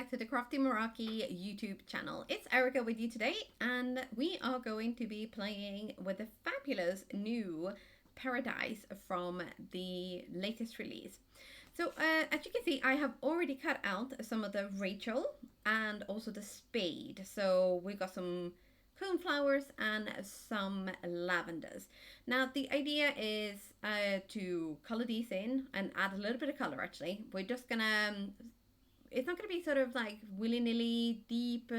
back to the Crafty Meraki YouTube channel. It's Erica with you today, and we are going to be playing with the fabulous new Paradise from the latest release. So as you can see, I have already cut out some of the Rachel and also the Spade. So we got some Coneflowers and some Lavenders. Now the idea is to color these in and add a little bit of color. Actually, we're just gonna, it's not gonna be sort of like willy-nilly deep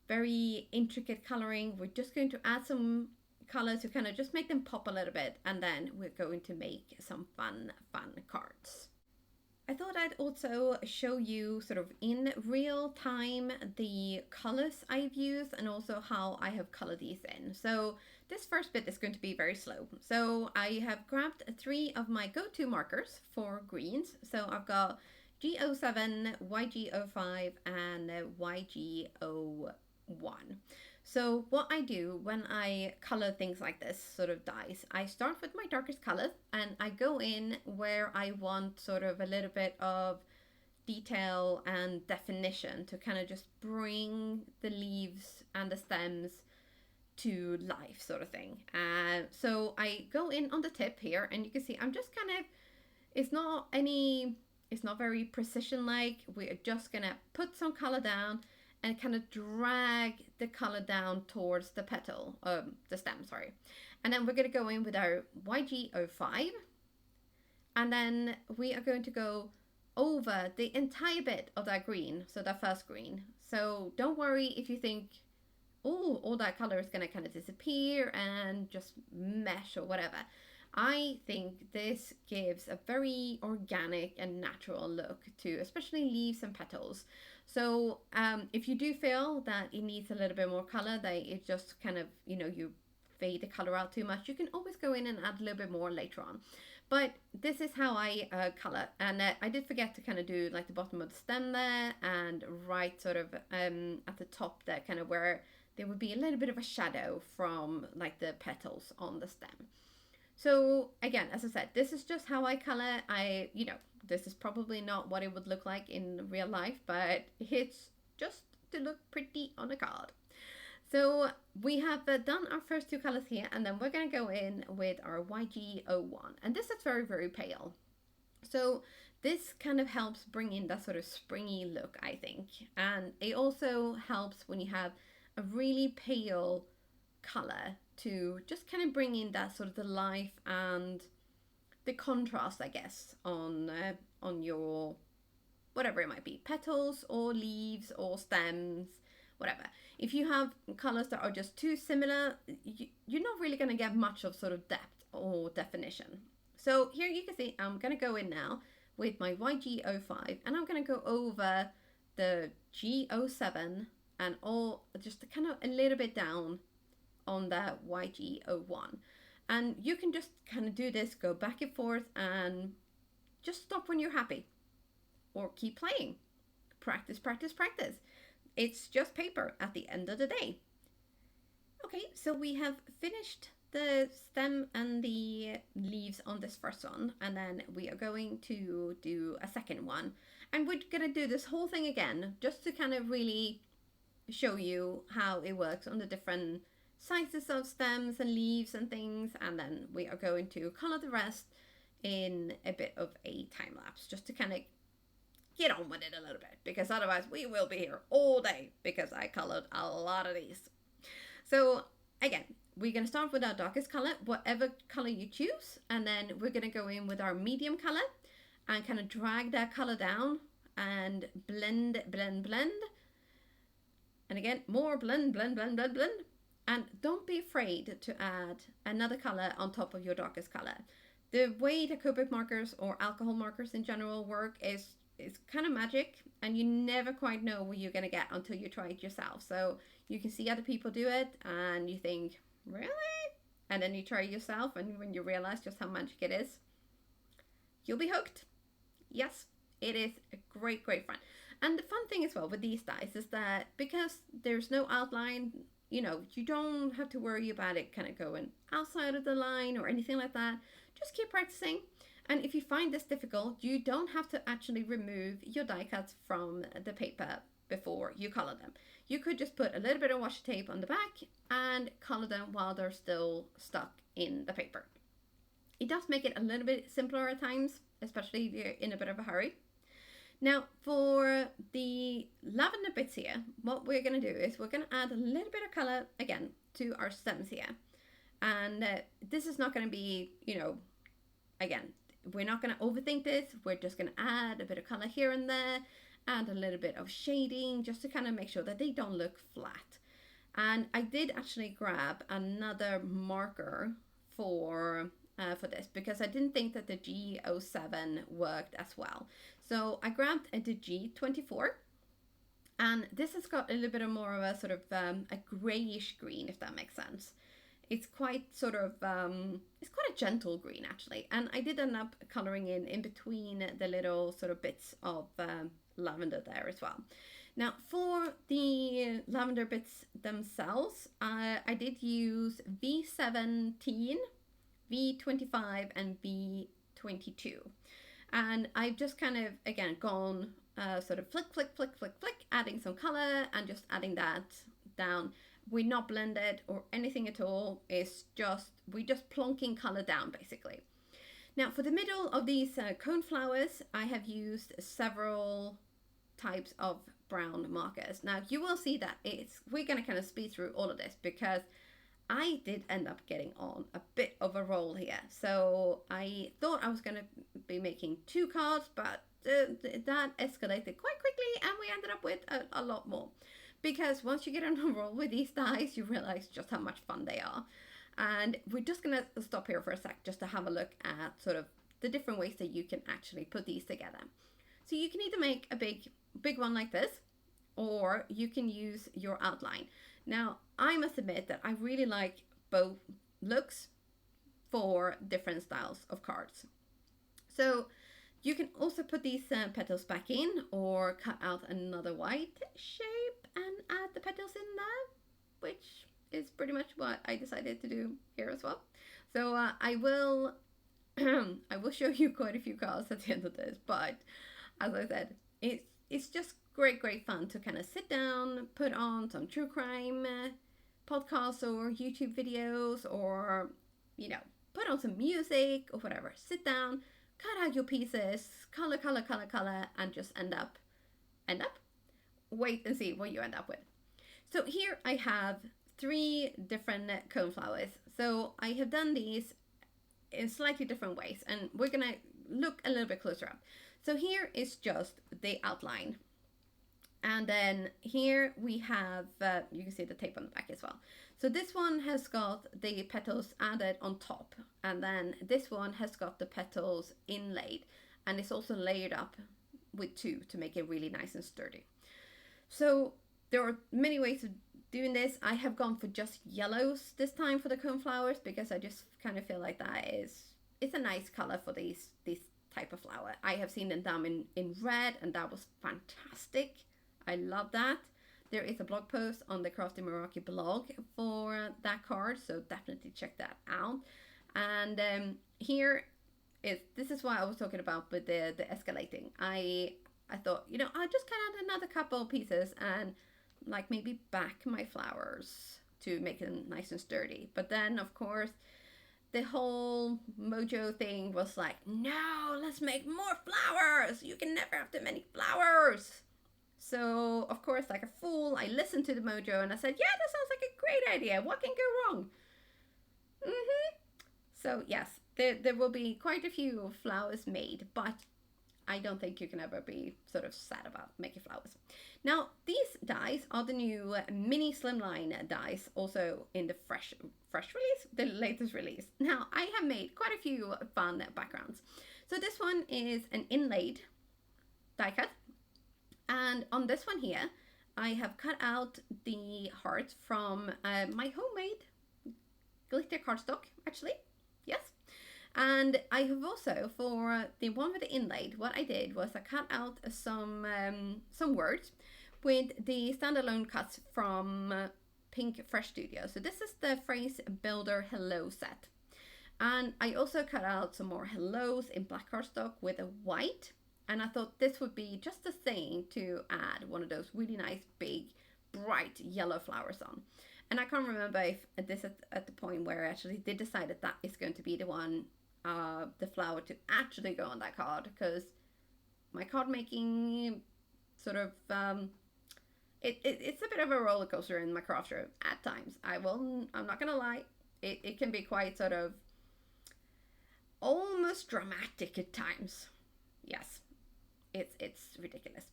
very intricate coloring. We're just going to add some color to kind of just make them pop a little bit, and then we're going to make some fun cards. I thought I'd also show you sort of in real time the colors I've used and also how I have colored these in. So this first bit is going to be very slow. So I have grabbed 3 of my go-to markers for greens. So I've got G07, YG05 and YG01. So what I do when I color things like this, sort of dies, I start with my darkest color and I go in where I want sort of a little bit of detail and definition to kind of just bring the leaves and the stems to life, sort of thing. So I go in on the tip here, and you can see I'm just kind of, it's not very precision like. We're just gonna put some color down and kind of drag the color down towards the petal, the stem, sorry. And then we're gonna go in with our YG05, and then we are going to go over the entire bit of that green, so that first green. So don't worry if you think, oh, all that color is gonna kind of disappear and just mesh or whatever. I think this gives a very organic and natural look to especially leaves and petals. So if you do feel that it needs a little bit more color, that it just kind of, you fade the color out too much, you can always go in and add a little bit more later on. But this is how I color. And I did forget to kind of do like the bottom of the stem there, and right sort of at the top there, kind of where there would be a little bit of a shadow from like the petals on the stem. So again, as I said, this is just how I color. This is probably not what it would look like in real life, but it's just to look pretty on a card. So we have done our first 2 colors here, and then we're going to go in with our YG01. And this is very, very pale. So this kind of helps bring in that sort of springy look, I think. And it also helps when you have a really pale color to just kind of bring in that sort of the life and the contrast, I guess, on your whatever it might be, petals or leaves or stems, whatever. If you have colors that are just too similar, you're not really going to get much of sort of depth or definition. So here you can see I'm going to go in now with my YG05, and I'm going to go over the G07 and all just kind of a little bit down on that YG01. And you can just kind of do this, go back and forth, and just stop when you're happy, or keep playing. Practice, practice, practice. It's just paper at the end of the day. Okay, so we have finished the stem and the leaves on this first one, and then we are going to do a second one. And we're gonna do this whole thing again, just to kind of really show you how it works on the different sizes of stems and leaves and things, and then we are going to color the rest in a bit of a time lapse, just to kind of get on with it a little bit, because otherwise we will be here all day, because I colored a lot of these. So again, we're going to start with our darkest color, whatever color you choose, and then we're going to go in with our medium color and kind of drag that color down and blend, blend, blend. And again, more blend, blend, blend, blend, blend. And don't be afraid to add another color on top of your darkest color. The way the Copic markers or alcohol markers in general work is kind of magic, and you never quite know what you're going to get until you try it yourself. So you can see other people do it and you think, really? And then you try it yourself, and when you realize just how magic it is, you'll be hooked. Yes, it is a great, great fun. And the fun thing as well with these dies is that because there's no outline, you don't have to worry about it kind of going outside of the line or anything like that. Just keep practicing. And if you find this difficult, you don't have to actually remove your die cuts from the paper before you color them. You could just put a little bit of washi tape on the back and color them while they're still stuck in the paper. It does make it a little bit simpler at times, especially if you're in a bit of a hurry. Now, for the lavender bits here, what we're going to do is we're going to add a little bit of color again to our stems here. And this is not going to be, again, we're not going to overthink this. We're just going to add a bit of color here and there, add a little bit of shading just to kind of make sure that they don't look flat. And I did actually grab another marker for this because I didn't think that the G07 worked as well. So I grabbed the G24, and this has got a little bit of more of a sort of a grayish green, if that makes sense. It's quite sort of, it's quite a gentle green actually. And I did end up coloring in between the little sort of bits of lavender there as well. Now for the lavender bits themselves, I did use V17, V25 and V22. And I've just kind of, again, gone sort of flick, flick, flick, flick, flick, adding some color and just adding that down. We're not blended or anything at all. It's just, we're just plonking color down basically. Now for the middle of these coneflowers, I have used several types of brown markers. Now you will see that we're going to kind of speed through all of this because I did end up getting on a bit of a roll here. So I thought I was going to be making 2 cards, but that escalated quite quickly and we ended up with a lot more. Because once you get on a roll with these dies, you realize just how much fun they are. And we're just going to stop here for a sec just to have a look at sort of the different ways that you can actually put these together. So you can either make a big one like this, or you can use your outline. Now, I must admit that I really like both looks for different styles of cards. So you can also put these petals back in or cut out another white shape and add the petals in there, which is pretty much what I decided to do here as well. So I will I will show you quite a few cards at the end of this, but as I said, it's just great fun to kind of sit down, put on some true crime podcasts or YouTube videos, or put on some music or whatever. Sit down, cut out your pieces, color, and just end up. Wait and see what you end up with. So here I have 3 different coneflowers. So I have done these in slightly different ways, and we're gonna look a little bit closer up. So here is just the outline. And then here we have, you can see the tape on the back as well. So this one has got the petals added on top. And then this one has got the petals inlaid. And it's also layered up with 2 to make it really nice and sturdy. So there are many ways of doing this. I have gone for just yellows this time for the coneflowers because I just kind of feel like it's a nice color for these type of flower. I have seen them done in red, and that was fantastic. I love that. There is a blog post on the Crafty Meraki blog for that card, so definitely check that out. And this is what I was talking about with the escalating. I thought, I'll just cut out another couple pieces and like maybe back my flowers to make them nice and sturdy. But then of course the whole mojo thing was like, no, let's make more flowers. You can never have too many flowers. So, of course, like a fool, I listened to the mojo and I said, yeah, that sounds like a great idea. What can go wrong? So, yes, there will be quite a few flowers made, but I don't think you can ever be sort of sad about making flowers. Now, these dies are the new mini slimline dies, also in the fresh release, the latest release. Now, I have made quite a few fun backgrounds. So this one is an inlaid die cut. And on this one here, I have cut out the hearts from my homemade glitter cardstock, actually. Yes. And I have also, for the one with the inlaid, what I did was I cut out some words with the standalone cuts from Pink Fresh Studio. So this is the Phrase Builder Hello set. And I also cut out some more hellos in black cardstock with a white. And I thought this would be just the thing to add one of those really nice, big, bright yellow flowers on. And I can't remember if this is at the point where I actually did decide that that is going to be the one, the flower to actually go on that card. Because my card making sort of, it's a bit of a roller coaster in my craft room at times. I'm not going to lie. It can be quite sort of almost dramatic at times. Yes, it's ridiculous.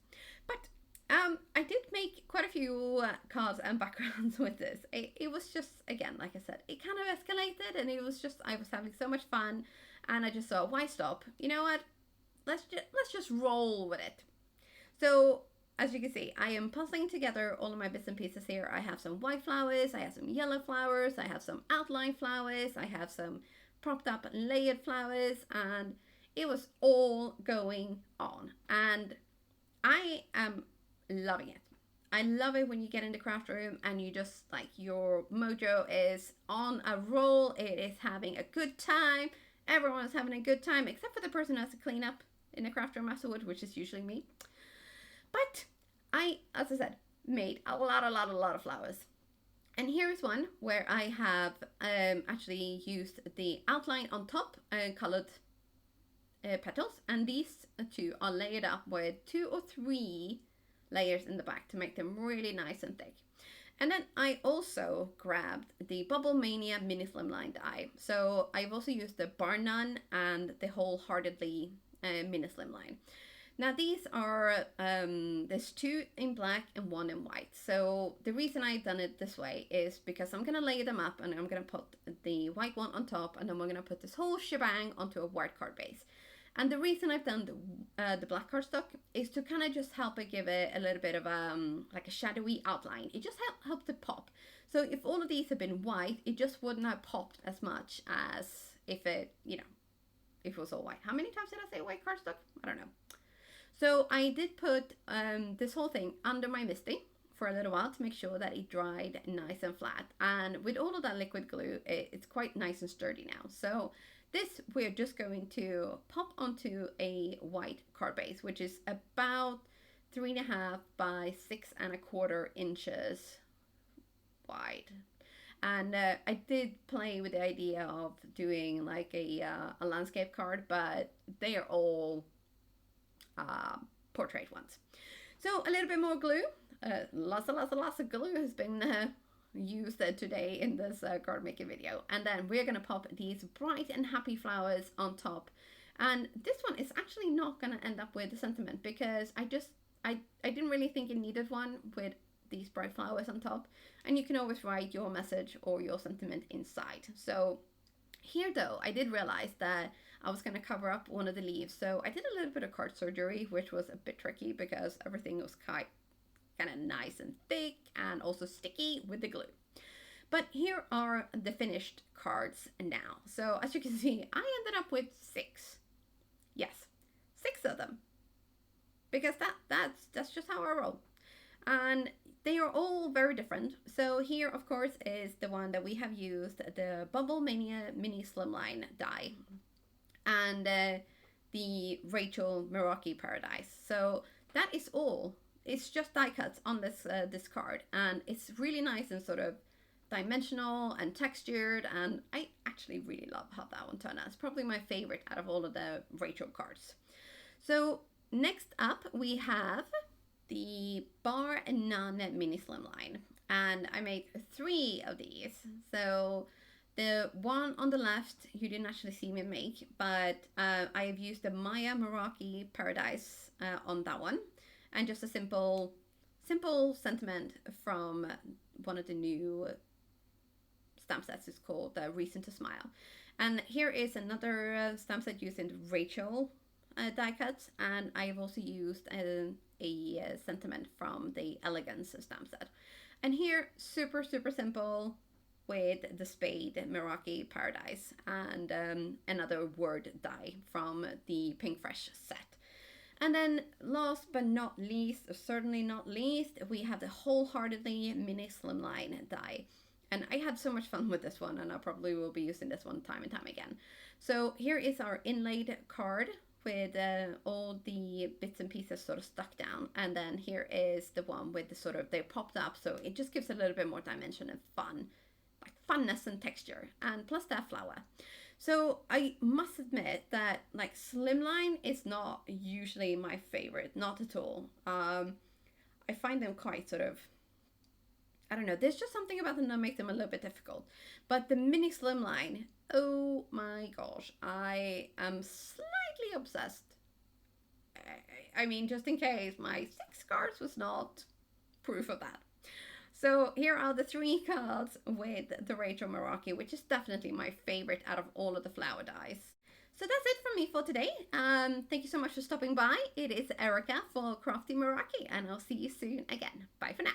But I did make quite a few cards and backgrounds with this. It was just, again, like I said, it kind of escalated, and it was just, I was having so much fun, and I just thought, why stop? You know what? Let's just roll with it. So as you can see, I am puzzling together all of my bits and pieces here. I have some white flowers, I have some yellow flowers, I have some outline flowers, I have some propped up and layered flowers, and it was all going on. And I am loving it. I love it when you get in the craft room and you just like your mojo is on a roll. It is having a good time. Everyone's having a good time except for the person who has to clean up in the craft room afterward, which is usually me. But I, as I said, made a lot of flowers. And here is one where I have actually used the outline on top, colored petals, and these two are layered up with 2 or 3 layers in the back to make them really nice and thick. And then I also grabbed the Bubble Mania mini slimline die. So I've also used the Bar None and the Wholeheartedly mini slimline. Now these are, there's 2 in black and 1 in white. So the reason I've done it this way is because I'm going to lay them up and I'm going to put the white one on top, and then we're going to put this whole shebang onto a white card base. And the reason I've done the black cardstock is to kind of just help it give it a little bit of like a shadowy outline. It just helps it pop. So if all of these had been white, it just wouldn't have popped as much as if it, you know, if it was all white. How many times did I say white cardstock? I don't know. So I did put this whole thing under my Misty for a little while to make sure that it dried nice and flat. And with all of that liquid glue, it's quite nice and sturdy now. So this we're just going to pop onto a white card base, which is about 3.5 by 6.25 inches wide. And I did play with the idea of doing like a landscape card, but they are all portrait ones. So a little bit more glue. Lots of glue has been used today in this card making video. And then we're going to pop these bright and happy flowers on top. And this one is actually not going to end up with a sentiment because I didn't really think it needed one with these bright flowers on top. And you can always write your message or your sentiment inside. So here though, I did realize that I was going to cover up one of the leaves. So I did a little bit of card surgery, which was a bit tricky because everything was kind of nice and thick and also sticky with the glue. But here are the finished cards now. So as you can see, I ended up with 6. Yes, 6 of them. Because that's just how I roll. And they are all very different. So here, of course, is the one that we have used, the Bubble Mania Mini Slimline die. And the Rachel Meraki Paradise. So that is all. It's just die cuts on this card, and it's really nice and sort of dimensional and textured, and I actually really love how that one turned out. It's probably my favorite out of all of the Rachel cards. So next up we have the Bar None Mini Slimline, and I made 3 of these. So the one on the left you didn't actually see me make, but I have used the Maya Meraki Paradise on that one. And just a simple sentiment from one of the new stamp sets. It's called Reason to Smile. And here is another stamp set using Rachel die cuts. And I've also used a sentiment from the Elegance stamp set. And here, super simple with the Spade Meraki Paradise and another word die from the Pink Fresh set. And then last but not least, certainly not least, we have the Wholeheartedly Mini Slimline die. And I had so much fun with this one, and I probably will be using this one time and time again. So here is our inlaid card with all the bits and pieces sort of stuck down. And then here is the one with the sort of, they popped up, so it just gives a little bit more dimension and fun, like funness and texture, and plus that flower. So I must admit that like slimline is not usually my favorite, not at all. I find them quite sort of, I don't know, there's just something about them that makes them a little bit difficult. But the mini slimline, oh my gosh, I am slightly obsessed. I mean, just in case my 6 cards was not proof of that. So here are the 3 cards with the Rachel Meraki, which is definitely my favorite out of all of the flower dies. So that's it from me for today. Thank you so much for stopping by. It is Erica for Crafty Meraki, and I'll see you soon again. Bye for now.